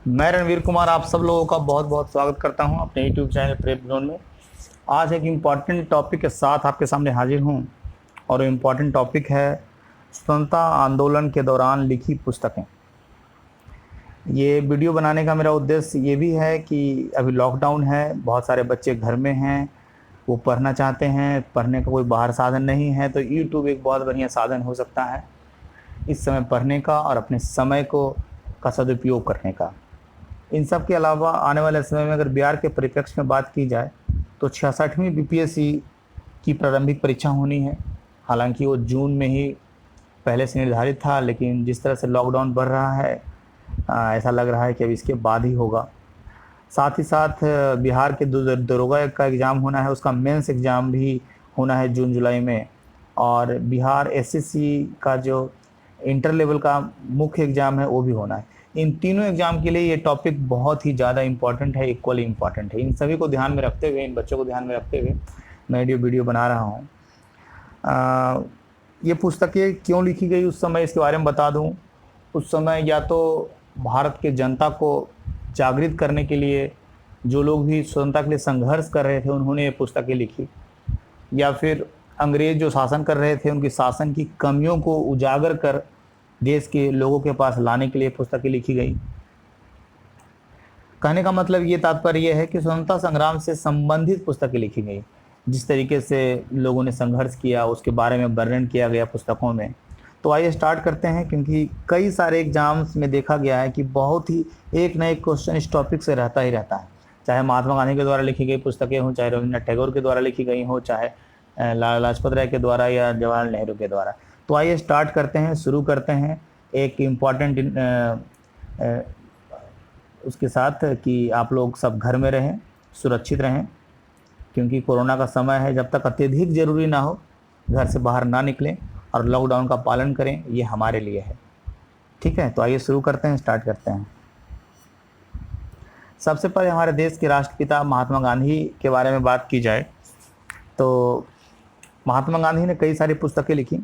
मैं रणवीर कुमार आप सब लोगों का बहुत बहुत स्वागत करता हूं अपने यूट्यूब चैनल प्रेप जोन में। आज एक इम्पॉर्टेंट टॉपिक के साथ आपके सामने हाजिर हूं और इम्पॉर्टेंट टॉपिक है स्वतंत्रता आंदोलन के दौरान लिखी पुस्तकें। ये वीडियो बनाने का मेरा उद्देश्य ये भी है कि अभी लॉकडाउन है, बहुत सारे बच्चे घर में हैं, वो पढ़ना चाहते हैं, पढ़ने का कोई बाहर साधन नहीं है, तो यूट्यूब एक बहुत बढ़िया साधन हो सकता है इस समय पढ़ने का और अपने समय को का सदुपयोग करने का। इन सब के अलावा आने वाले समय में अगर बिहार के परिप्रेक्ष्य में बात की जाए तो 66वीं बीपीएससी की प्रारंभिक परीक्षा होनी है। हालांकि वो जून में ही पहले से निर्धारित था, लेकिन जिस तरह से लॉकडाउन बढ़ रहा है ऐसा लग रहा है कि अब इसके बाद ही होगा। साथ ही साथ बिहार के दरोगा का एग्ज़ाम होना है, उसका मेंस एग्ज़ाम भी होना है जून जुलाई में। और बिहार एसएससी का जो इंटर लेवल का मुख्य एग्ज़ाम है वो भी होना है। इन तीनों एग्ज़ाम के लिए ये टॉपिक बहुत ही ज़्यादा इम्पॉर्टेंट है, इक्वली इम्पॉर्टेंट है। इन सभी को ध्यान में रखते हुए, इन बच्चों को ध्यान में रखते हुए मैं वीडियो बना रहा हूँ। ये पुस्तकें क्यों लिखी गई उस समय इसके बारे में बता दूँ। उस समय या तो भारत के जनता को जागृत करने के लिए जो लोग भी स्वतंत्रता के लिए संघर्ष कर रहे थे उन्होंने ये पुस्तकें लिखी, या फिर अंग्रेज जो शासन कर रहे थे उनकी शासन की कमियों को उजागर कर देश के लोगों के पास लाने के लिए पुस्तकें लिखी गई। कहने का मतलब ये तात्पर्य यह है कि स्वतंत्रता संग्राम से संबंधित पुस्तकें लिखी गई। जिस तरीके से लोगों ने संघर्ष किया उसके बारे में वर्णन किया गया पुस्तकों में। तो आइए स्टार्ट करते हैं, क्योंकि कई सारे एग्जाम्स में देखा गया है कि बहुत ही एक न एक क्वेश्चन इस टॉपिक से रहता ही रहता है। चाहे महात्मा गांधी के द्वारा लिखी गई पुस्तकें हों, चाहे रविन्द्रनाथ टैगोर के द्वारा लिखी गई हों, चाहे लाला लाजपत राय के द्वारा या जवाहरलाल नेहरू के द्वारा। तो आइए स्टार्ट करते हैं, शुरू करते हैं एक इम्पॉर्टेंट उसके साथ कि आप लोग सब घर में रहें, सुरक्षित रहें, क्योंकि कोरोना का समय है। जब तक अत्यधिक ज़रूरी ना हो घर से बाहर ना निकलें और लॉकडाउन का पालन करें, ये हमारे लिए है। ठीक है, तो आइए शुरू करते हैं, स्टार्ट करते हैं। सबसे पहले हमारे देश के राष्ट्रपिता महात्मा गांधी के बारे में बात की जाए तो महात्मा गांधी ने कई सारी पुस्तकें लिखी।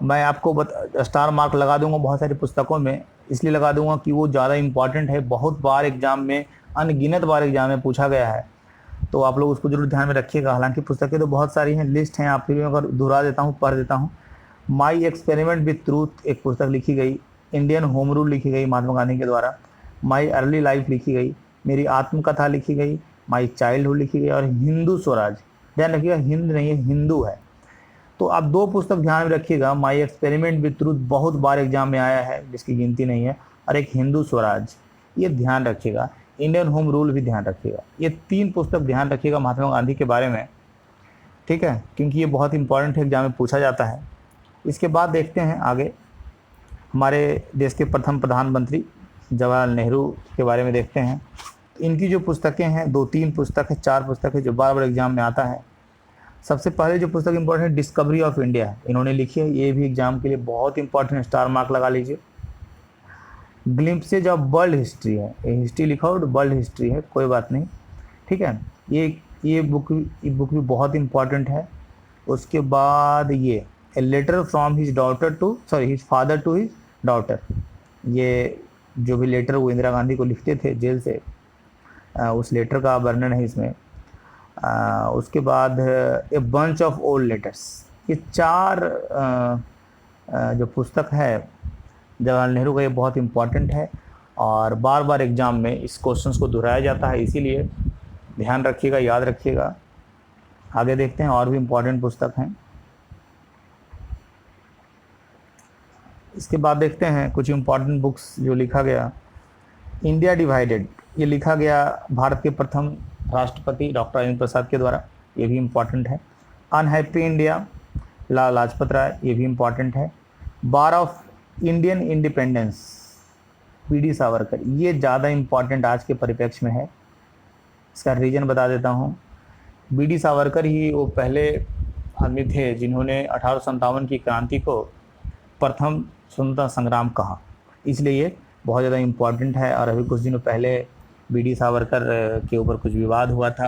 मैं आपको स्टार मार्क लगा दूंगा बहुत सारी पुस्तकों में, इसलिए लगा दूंगा कि वो ज़्यादा इम्पॉर्टेंट है, बहुत बार एग्जाम में, अनगिनत बार एग्जाम में पूछा गया है, तो आप लोग उसको जरूर ध्यान में रखिएगा। हालांकि पुस्तकें तो बहुत सारी हैं, लिस्ट हैं, आप फिर अगर दोहरा देता हूँ, पढ़ देता हूँ। माई एक्सपेरिमेंट विथ ट्रूथ एक पुस्तक लिखी गई, इंडियन होम रूल लिखी गई महात्मा गांधी के द्वारा, माई अर्ली लाइफ लिखी गई, मेरी आत्मकथा लिखी गई, माई चाइल्डहुड लिखी गई, और हिंदू स्वराज। ध्यान रखिएगा, हिंद नहीं है, हिंदू है। तो आप दो पुस्तक ध्यान में रखिएगा, माई एक्सपेरिमेंट विथ ट्रूथ बहुत बार एग्जाम में आया है जिसकी गिनती नहीं है, और एक हिंदू स्वराज, ये ध्यान रखिएगा। इंडियन होम रूल भी ध्यान रखिएगा। ये तीन पुस्तक ध्यान रखिएगा महात्मा गांधी के बारे में, ठीक है, क्योंकि ये बहुत इंपॉर्टेंट है, एग्जाम में पूछा जाता है। इसके बाद देखते हैं आगे, हमारे देश के प्रथम प्रधानमंत्री जवाहरलाल नेहरू के बारे में देखते हैं। इनकी जो पुस्तकें हैं, 2-3 पुस्तक है, 4 पुस्तक है जो बार बार एग्जाम में आता है। सबसे पहले जो पुस्तक इंपॉर्टेंट है, डिस्कवरी ऑफ इंडिया है, इन्होंने लिखी है, ये भी एग्जाम के लिए बहुत इंपॉर्टेंट, स्टार मार्क लगा लीजिए। ग्लिम्पसेज ऑफ वर्ल्ड हिस्ट्री है, ये हिस्ट्री लिखा हो तो वर्ल्ड हिस्ट्री है, कोई बात नहीं, ठीक है। ये बुक भी बहुत इंपॉर्टेंट है। उसके बाद ये a letter from his father to his daughter, ये जो भी लेटर वो इंदिरा गांधी को लिखते थे जेल से, उस लेटर का वर्णन है इसमें। उसके बाद a bunch of old letters, ये 4 जो पुस्तक है जवाहरलाल नेहरू का, ये बहुत इंपॉर्टेंट है और बार बार एग्जाम में इस क्वेश्चंस को दोहराया जाता है, इसीलिए ध्यान रखिएगा, याद रखिएगा। आगे देखते हैं, और भी इम्पॉर्टेंट पुस्तक हैं। इसके बाद देखते हैं कुछ इम्पॉर्टेंट बुक्स जो लिखा गया। इंडिया डिवाइडेड, ये लिखा गया भारत के प्रथम राष्ट्रपति डॉक्टर राजेंद्र प्रसाद के द्वारा, ये भी इम्पॉर्टेंट है। अनहैप्पी इंडिया, लाला लाजपत राय, ये भी इम्पॉर्टेंट है। War of Indian independence, PD Savarkar, ये ज़्यादा इम्पॉर्टेंट आज के परिप्रेक्ष्य में है। इसका रीजन बता देता हूँ। बीडी सावरकर ही वो पहले आदमी थे जिन्होंने 1857 की क्रांति को प्रथम स्वतंत्रता संग्राम कहा, इसलिए ये बहुत ज़्यादा इम्पॉर्टेंट है। और अभी कुछ दिनों पहले बीडी सावरकर के ऊपर कुछ विवाद हुआ था,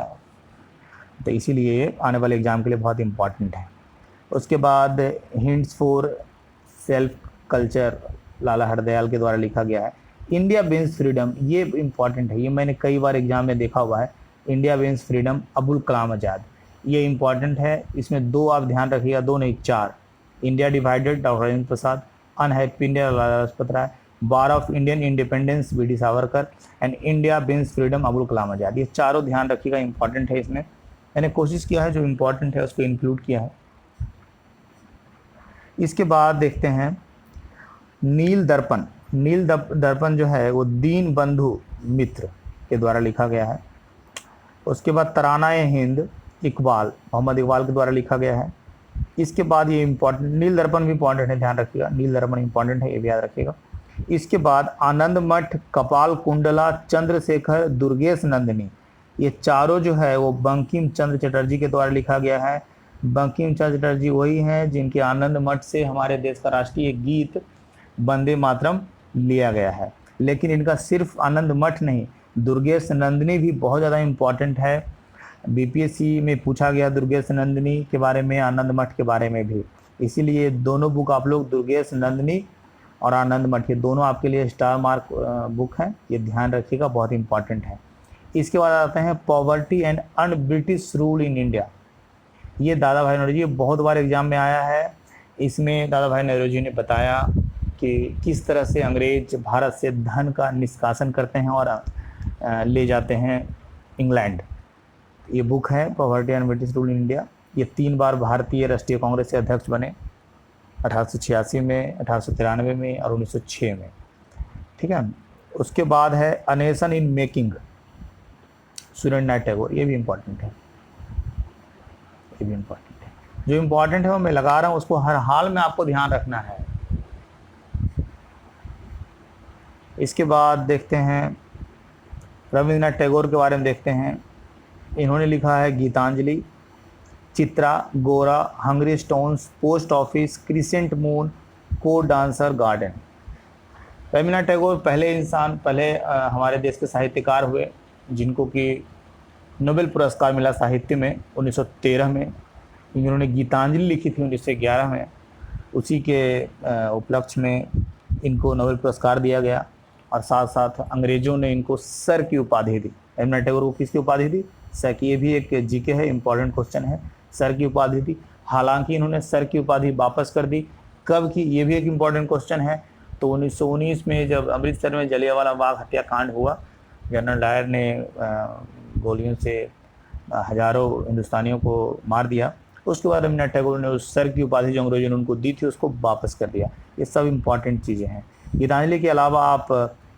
तो इसीलिए ये आने वाले एग्ज़ाम के लिए बहुत इम्पॉर्टेंट है। उसके बाद हिंट्स फॉर सेल्फ कल्चर, लाला हरदयाल के द्वारा लिखा गया है। इंडिया विंस फ्रीडम, ये इंपॉर्टेंट है, ये मैंने कई बार एग्जाम में देखा हुआ है। India wins freedom, Abul Kalam Azad, ये इंपॉर्टेंट है। इसमें 2 आप ध्यान रखिएगा, 2 नहीं 4। India divided, doctor Rajendra Prasad. Unhappy India, Lala Lajpat Rai. War of Indian independence, B D Savarkar. And India wins freedom, Abul Kalam Azad. ये चारों ध्यान रखिएगा, इंपॉर्टेंट है। इसमें मैंने कोशिश किया है जो इंपॉर्टेंट है उसको इंक्लूड किया है। इसके बाद देखते हैं नील दर्पण। नील दर्पण जो है वो दीन बंधु मित्र के द्वारा लिखा गया है। उसके बाद तराना-ए हिंद, इकबाल, मोहम्मद इकबाल के द्वारा लिखा गया है। इसके बाद ये इंपॉर्टेंट, नील दर्पण भी इंपॉर्टेंट है, ध्यान रखिएगा, नील दर्पण इंपॉर्टेंट है, ये भी याद रखिएगा। इसके बाद आनंद मठ, कपाल कुंडला, चंद्रशेखर, दुर्गेश नंदिनी, ये चारों जो है वो बंकिम चंद्र चटर्जी के द्वारा लिखा गया है। बंकिम चंद्र चटर्जी वही हैं जिनके आनंद मठ से हमारे देश का राष्ट्रीय गीत वंदे मातरम लिया गया है। लेकिन इनका सिर्फ आनंद मठ नहीं, दुर्गेश नंदिनी भी बहुत ज़्यादा इम्पॉर्टेंट है। बीपीएससी में पूछा गया दुर्गेश नंदिनी के बारे में, आनंद मठ के बारे में भी, इसीलिए दोनों बुक आप लोग, दुर्गेश नंदिनी और आनंद मठ, ये दोनों आपके लिए स्टार मार्क बुक हैं, ये ध्यान रखिएगा, बहुत इंपॉर्टेंट है। इसके बाद आते हैं poverty and un British rule in India. ये दादा भाई नौरोजी, बहुत बार एग्जाम में आया है। इसमें दादा भाई नौरोजी ने बताया कि किस तरह से अंग्रेज भारत से धन का निष्कासन करते हैं और ले जाते हैं इंग्लैंड। ये बुक है poverty and British rule in India. ये 3 बार भारतीय राष्ट्रीय कांग्रेस के अध्यक्ष बने, 1886 में, 1893 में और 1906 में, ठीक है। उसके बाद है a nation in making, Surendranath Tagore, ये भी इम्पॉर्टेंट है, ये भी इम्पॉर्टेंट है। जो इम्पॉर्टेंट है वो मैं लगा रहा हूँ, उसको हर हाल में आपको ध्यान रखना है। इसके बाद देखते हैं रविंद्रनाथ टैगोर के बारे में देखते हैं। इन्होंने लिखा है गीतांजलि, चित्रा, गोरा, hungry stones, post office, crescent moon, code dancer, garden. Rabindranath Tagore पहले इंसान, पहले हमारे देश के साहित्यकार हुए जिनको कि नोबेल पुरस्कार मिला साहित्य में 1913 में। इन्होंने गीतांजलि लिखी थी 1911 में। उसी के उपलक्ष्य में इनको नोबेल पुरस्कार दिया गया और साथ साथ अंग्रेज़ों ने इनको सर की उपाधि दी। रविंद्रनाथ टैगोर को किसकी उपाधि दी? सर की। ये भी एक जीके है, इंपॉर्टेंट क्वेश्चन है। सर की उपाधि दी, हालांकि इन्होंने सर की उपाधि वापस कर दी। कब की? ये भी एक इम्पॉर्टेंट क्वेश्चन है। तो 1919 में जब अमृतसर में जलियांवाला बाग हत्याकांड हुआ, जनरल डायर ने गोलियों से हजारों हिंदुस्तानियों को मार दिया, उसके बाद रविंद्रनाथ टैगोर ने उस सर की उपाधि जो अंग्रेजों ने उनको दी थी उसको वापस कर दिया। ये सब इम्पॉर्टेंट चीज़ें हैं। गीतांजलि के अलावा आप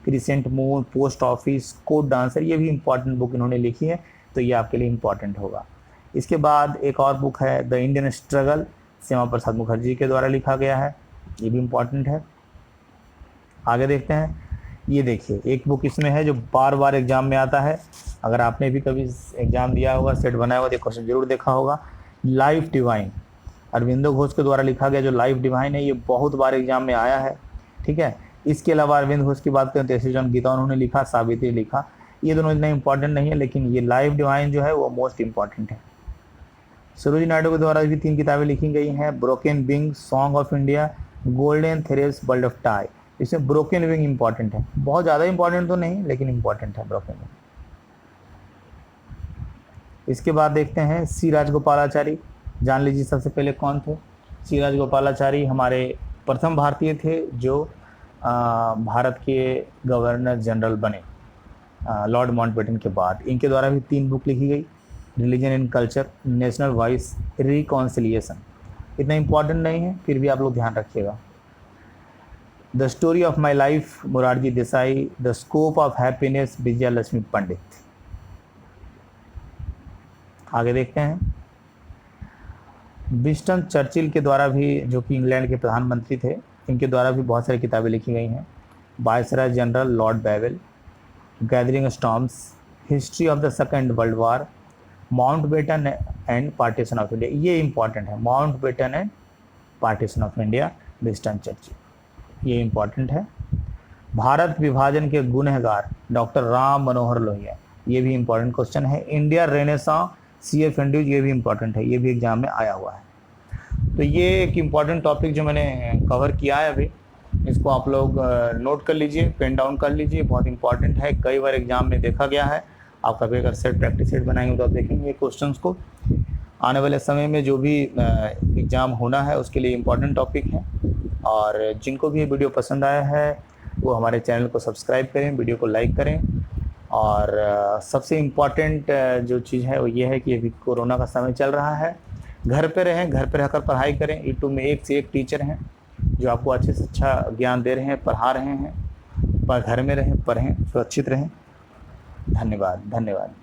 crescent moon, post office, code dancer, ये भी इम्पॉर्टेंट बुक इन्होंने लिखी है, तो ये आपके लिए इम्पॉर्टेंट होगा। इसके बाद एक और बुक है the Indian struggle, Shyama Prasad Mukherjee के द्वारा लिखा गया है, ये भी इम्पॉर्टेंट है। आगे देखते हैं। ये देखिए एक बुक इसमें है जो बार बार एग्जाम में आता है, अगर आपने भी कभी एग्जाम दिया होगा, सेट बनाया होगा तो क्वेश्चन जरूर देखा होगा। लाइफ डिवाइन, अरविंदो घोष के द्वारा लिखा गया जो लाइफ डिवाइन है, ये बहुत बार एग्जाम में आया है, ठीक है। इसके अलावा अरविंद घोष की बात करें तो ऐसे जॉन गीता उन्होंने लिखा, सावित्री लिखा, ये दोनों इतना इंपॉर्टेंट नहीं है, लेकिन ये लाइफ डिवाइन जो है वो मोस्ट इंपॉर्टेंट है। सरोजिनी नायडू के द्वारा भी 3 किताबें लिखी गई हैं, broken wing, song of India, golden threads, world of tie. इसमें ब्रोकन विंग इंपॉर्टेंट है, बहुत ज़्यादा इंपॉर्टेंट तो नहीं लेकिन इंपॉर्टेंट है ब्रोकन विंग। इसके बाद देखते हैं सी राजगोपालाचारी, जान लीजिए सबसे पहले कौन थे। सी राजगोपालाचारी हमारे प्रथम भारतीय थे जो भारत के गवर्नर जनरल बने लॉर्ड माउंटबेटन के बाद। इनके द्वारा भी 3 बुक लिखी गई, religion and culture, national voice, reconciliation. इतना इंपॉर्टेंट नहीं है, फिर भी आप लोग ध्यान रखिएगा। The story of my life, Morarji Desai, the scope of happiness, Vijaya Lakshmi Pandit. आगे देखते हैं। विंस्टन चर्चिल के द्वारा भी, जो कि इंग्लैंड के प्रधानमंत्री थे, इनके द्वारा भी बहुत सारी किताबें लिखी गई हैं। Viceroy general Lord Wavell, gathering storms, history of the second world war, Mountbatten and partition of India, ये इंपॉर्टेंट है। Mountbatten and partition of India, Winston Churchill, ये इंपॉर्टेंट है। भारत विभाजन के गुनहगार, डॉक्टर राम मनोहर लोहिया, ये भी इंपॉर्टेंट क्वेश्चन है। इंडिया रेनेसां, CF एंड्रूज, ये भी इंपॉर्टेंट है, ये भी एग्जाम में आया हुआ है। तो ये एक इम्पॉर्टेंट टॉपिक जो मैंने कवर किया है अभी, इसको आप लोग नोट कर लीजिए, पेन डाउन कर लीजिए, बहुत इंपॉर्टेंट है, कई बार एग्जाम में देखा गया है। आप कभी अगर सेट प्रैक्टिस सेट बनाएंगे तो आप देखेंगे क्वेश्चंस को। आने वाले समय में जो भी एग्ज़ाम होना है उसके लिए इम्पॉर्टेंट टॉपिक है। और जिनको भी ये वीडियो पसंद आया है वो हमारे चैनल को सब्सक्राइब करें, वीडियो को लाइक करें। और सबसे इम्पॉर्टेंट जो चीज़ है वो ये है कि अभी कोरोना का समय चल रहा है, घर पे रहें, घर पे रहकर पढ़ाई करें। यूट्यूब में एक से एक टीचर हैं जो आपको अच्छे से अच्छा ज्ञान दे रहे हैं, पढ़ा रहे हैं। पर घर में रहें, पढ़ें, सुरक्षित रहें। धन्यवाद, धन्यवाद।